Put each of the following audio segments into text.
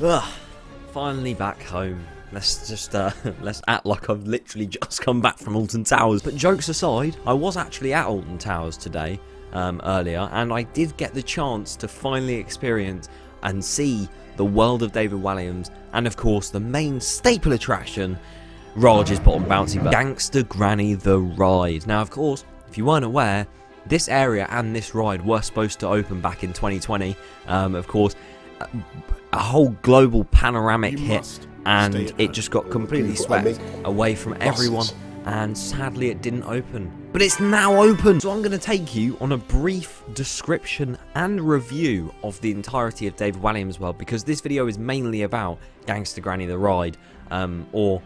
Ugh, finally back home. Let's act like I've literally just come back from Alton Towers. But jokes aside, I was actually at Alton Towers today, earlier, and I did get the chance to finally experience and see the World of David Walliams, and of course the main staple attraction, Raj's Bottom Bouncy Bird, Gangsta Granny the ride. Now, of course, if you weren't aware, this area and this ride were supposed to open back in 2020. Of course, a whole global panoramic hit, and it just got completely swept away from everyone, and sadly it didn't open. But it's now open, so I'm going to take you on a brief description and review of the entirety of David Walliams World, because this video is mainly about Gangsta Granny the ride, or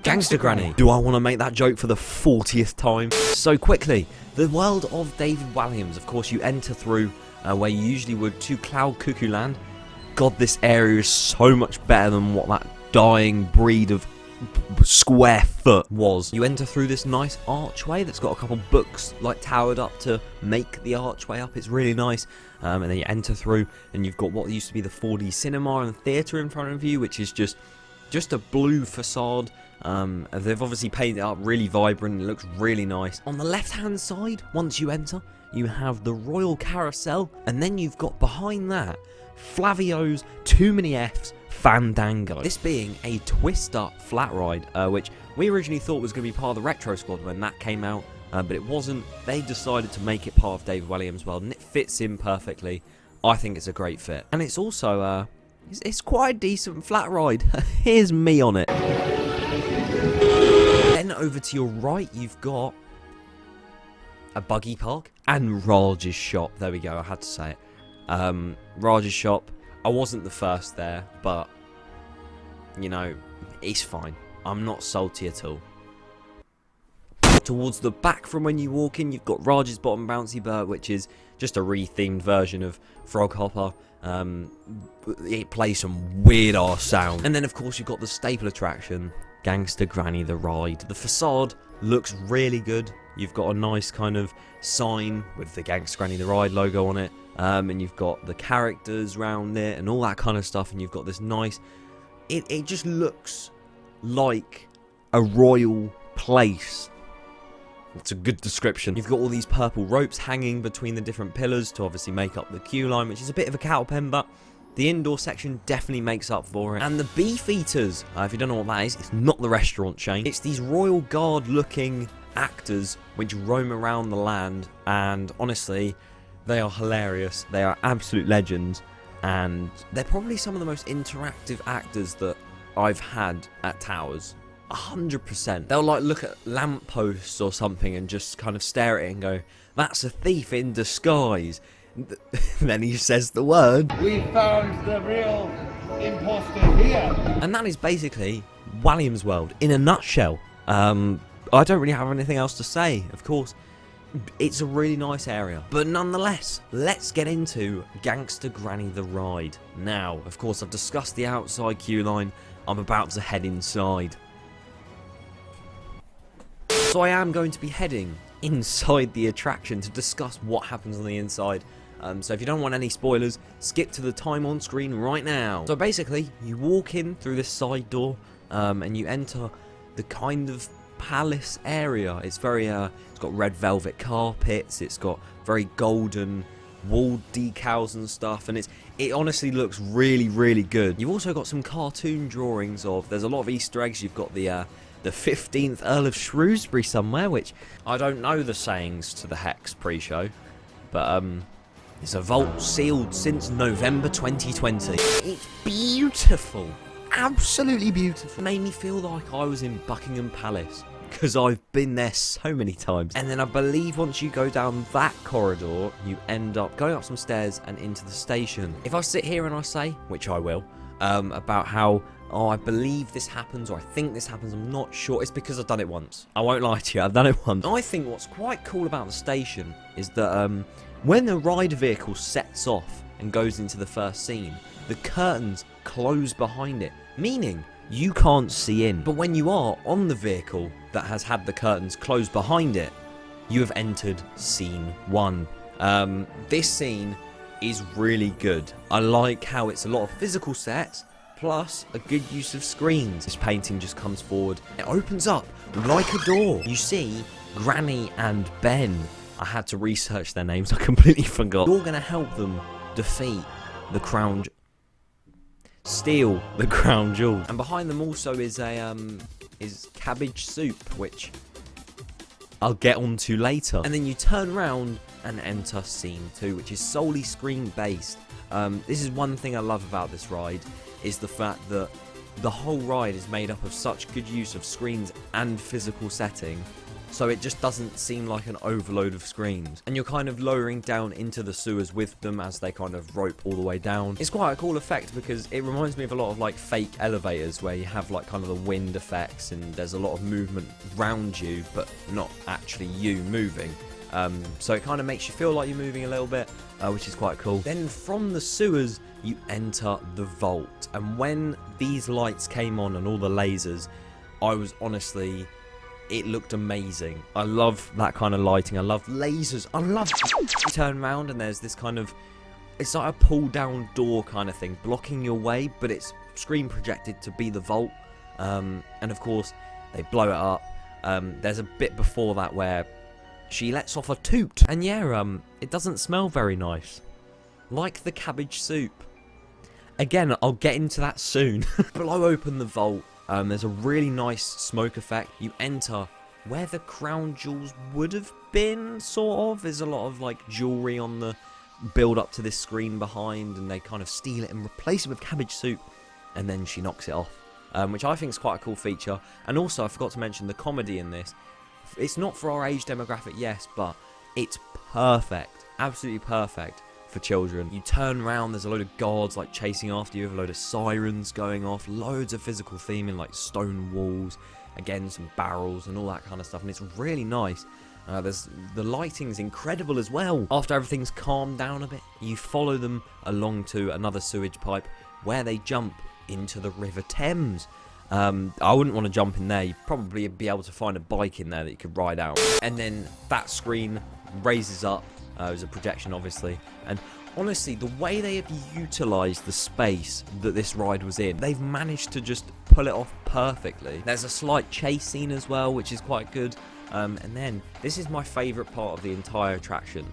Gangsta Granny. Do I want to make that joke for the 40th time? So quickly, the world of David Walliams, of course you enter through where you usually would to Cloud Cuckoo Land. God, this area is so much better than what that dying breed of square foot was. You enter through this nice archway that's got a couple books like towered up to make the archway up. It's really nice. And then you enter through and you've got what used to be the 4D cinema and theatre in front of you, which is just a blue facade. They've obviously painted it up really vibrant. It looks really nice. On the left hand side, once you enter, you have the Royal Carousel, and then you've got behind that Flavio's Too Many F's Fandango. This being a twist-up flat ride, which we originally thought was going to be part of the Retro Squad when that came out, but it wasn't. They decided to make it part of David Walliams World, and it fits in perfectly. I think it's a great fit, and it's also it's quite a decent flat ride. Here's me on it. Then over to your right, you've got a buggy park and Raj's shop. There we go. I had to say it. Raj's shop. I wasn't the first there, but you know, it's fine. I'm not salty at all. Towards the back from when you walk in, you've got Raj's Bottom Bouncy Bird, which is just a re-themed version of Frog Hopper. It plays some weird ass sound. And then of course you've got the staple attraction, Gangsta Granny the ride. The facade looks really good. You've got a nice kind of sign with the Gangsta Granny the ride logo on it. And you've got the characters around it and all that kind of stuff, and you've got this nice, it just looks like a royal place. It's a good description. You've got all these purple ropes hanging between the different pillars to obviously make up the queue line, which is a bit of a cattle pen, but the indoor section definitely makes up for it. And the Beef Eaters, if you don't know what that is, it's not the restaurant chain. It's these royal guard looking actors which roam around the land, and honestly, they are hilarious. They are absolute legends, and they're probably some of the most interactive actors that I've had at Towers. 100%. They'll like look at lampposts or something and just kind of stare at it and go, "That's a thief in disguise." Then he says the word, "We found the real imposter here." And that is basically Walliams World in a nutshell. I don't really have anything else to say. Of course, it's a really nice area, but nonetheless, let's get into Gangsta Granny the ride. Now, of course, I've discussed the outside queue line. I'm about to head inside. So I am going to be heading inside the attraction to discuss what happens on the inside. So if you don't want any spoilers, skip to the time on screen right now. So basically, you walk in through this side door, and you enter the kind of palace area. It's very it's got red velvet carpets, it's got very golden wall decals and stuff, and it honestly looks really, really good. You've also got some cartoon drawings of, there's a lot of Easter eggs. You've got the 15th Earl of Shrewsbury somewhere, which I don't know the sayings to the Hex pre-show, but it's a vault sealed since November 2020. It's beautiful. Absolutely beautiful. It made me feel like I was in Buckingham Palace, because I've been there so many times. And then I believe once you go down that corridor, you end up going up some stairs and into the station. If I sit here and I say, which I will, about how, oh, I believe this happens, or I think this happens, I'm not sure, it's because I've done it once. I won't lie to you, I've done it once. I think what's quite cool about the station is that when the ride vehicle sets off and goes into the first scene, the curtains close behind it, meaning you can't see in. But when you are on the vehicle that has had the curtains closed behind it, you have entered scene 1. This scene is really good. I like how it's a lot of physical sets, plus a good use of screens. This painting just comes forward. It opens up like a door. You see Granny and Ben. I had to research their names. I completely forgot. You're going to help them defeat the crown... steal the crown jewels. And behind them also is a is cabbage soup, which I'll get onto later. And then you turn around and enter scene 2, which is solely screen based. This is one thing I love about this ride, is the fact that the whole ride is made up of such good use of screens and physical setting, so it just doesn't seem like an overload of screens. And you're kind of lowering down into the sewers with them as they kind of rope all the way down. It's quite a cool effect because it reminds me of a lot of like fake elevators where you have like kind of the wind effects and there's a lot of movement around you but not actually you moving. So it kind of makes you feel like you're moving a little bit, which is quite cool. Then from the sewers you enter the vault, and when these lights came on and all the lasers, I was honestly... it looked amazing. I love that kind of lighting. I love lasers. I love... You turn around and there's this kind of... it's like a pull down door kind of thing, blocking your way, but it's screen projected to be the vault. And of course, they blow it up. There's a bit before that where she lets off a toot. And yeah, it doesn't smell very nice. Like the cabbage soup. Again, I'll get into that soon. Blow open the vault. There's a really nice smoke effect. You enter where the crown jewels would have been, sort of. There's a lot of like jewellery on the build up to this screen behind, and they kind of steal it and replace it with cabbage soup, and then she knocks it off, which I think is quite a cool feature. And also, I forgot to mention the comedy in this. It's not for our age demographic, yes, but it's perfect, absolutely perfect for children. You turn around, there's a load of guards like chasing after you, a load of sirens going off, loads of physical theming like stone walls, again some barrels and all that kind of stuff, and it's really nice. The lighting's incredible as well. After everything's calmed down a bit, you follow them along to another sewage pipe where they jump into the River Thames. I wouldn't want to jump in there. You'd probably be able to find a bike in there that you could ride out. And then that screen raises up. As a projection, obviously. And honestly, the way they have utilised the space that this ride was in, they've managed to just pull it off perfectly. There's a slight chase scene as well, which is quite good. And then, this is my favourite part of the entire attraction.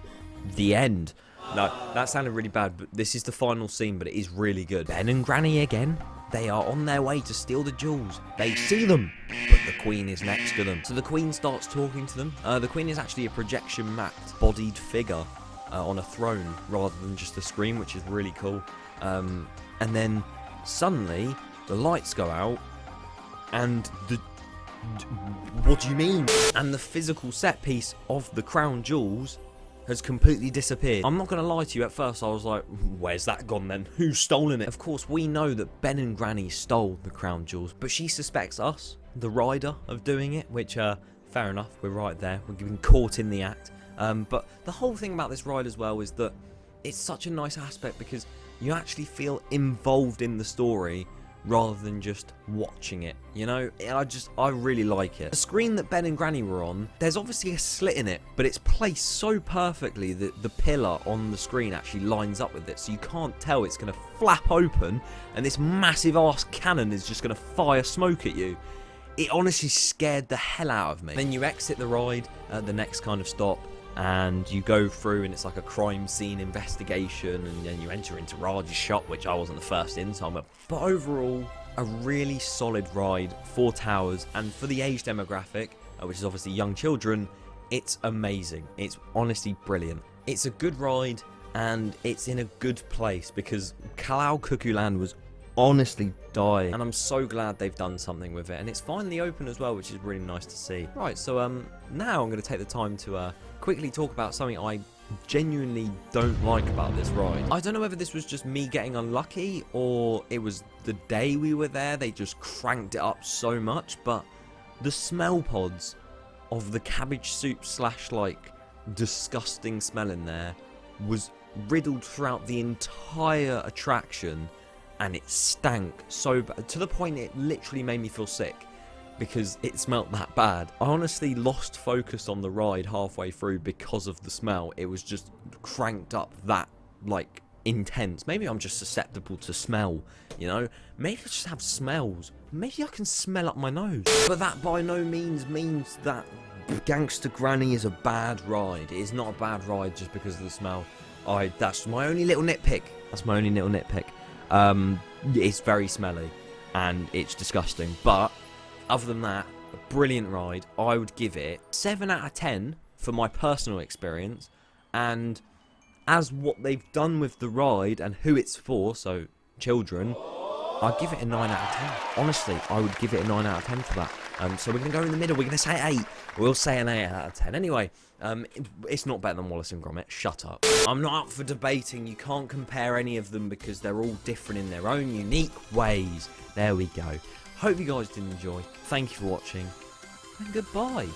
The end. No, that sounded really bad, but this is the final scene, but it is really good. Ben and Granny again. They are on their way to steal the jewels. They see them, but the Queen is next to them. So the Queen starts talking to them. The Queen is actually a projection mapped bodied figure on a throne rather than just a screen, which is really cool. And then suddenly the lights go out and the... what do you mean? And the physical set piece of the crown jewels has completely disappeared. I'm not going to lie to you, at first I was like, where's that gone then? Who's stolen it? Of course, we know that Ben and Granny stole the crown jewels, but she suspects us, the rider, of doing it, which, fair enough, we're right there. We're getting caught in the act. But the whole thing about this ride as well is that it's such a nice aspect because you actually feel involved in the story rather than just watching it, you know? I really like it. The screen that Ben and Granny were on, there's obviously a slit in it, but it's placed so perfectly that the pillar on the screen actually lines up with it, so you can't tell it's going to flap open and this massive ass cannon is just going to fire smoke at you. It honestly scared the hell out of me. Then you exit the ride at the next kind of stop, and you go through and it's like a crime scene investigation, and then you enter into Raj's shop, which I wasn't the first in, so but overall, a really solid ride for Towers, and for the age demographic, which is obviously young children, it's amazing. It's honestly brilliant. It's a good ride, and it's in a good place, because Kalau Cuckoo Land was honestly dying, and I'm so glad they've done something with it, and it's finally open as well, which is really nice to see. Right, so now I'm going to take the time to quickly talk about something I genuinely don't like about this ride. I don't know whether this was just me getting unlucky, or it was the day we were there, they just cranked it up so much, but the smell pods of the cabbage soup slash like disgusting smell in there was riddled throughout the entire attraction, and it stank so bad, to the point it literally made me feel sick because it smelt that bad. I honestly lost focus on the ride halfway through because of the smell. It was just cranked up that like intense. Maybe I'm just susceptible to smell, you know? Maybe I just have smells. Maybe I can smell up my nose. But that by no means means that Gangsta Granny is a bad ride. It is not a bad ride just because of the smell. That's my only little nitpick. It's very smelly and it's disgusting. But other than that, a brilliant ride. I would give it 7 out of 10 for my personal experience. And as what they've done with the ride and who it's for, so children, I'd give it a 9 out of 10. Honestly, I would give it a 9 out of 10 for that. So we're going to go in the middle. We're going to say 8. We'll say an 8 out of 10. Anyway, it's not better than Wallace and Gromit. Shut up. I'm not up for debating. You can't compare any of them because they're all different in their own unique ways. There we go. Hope you guys did enjoy. Thank you for watching. And goodbye.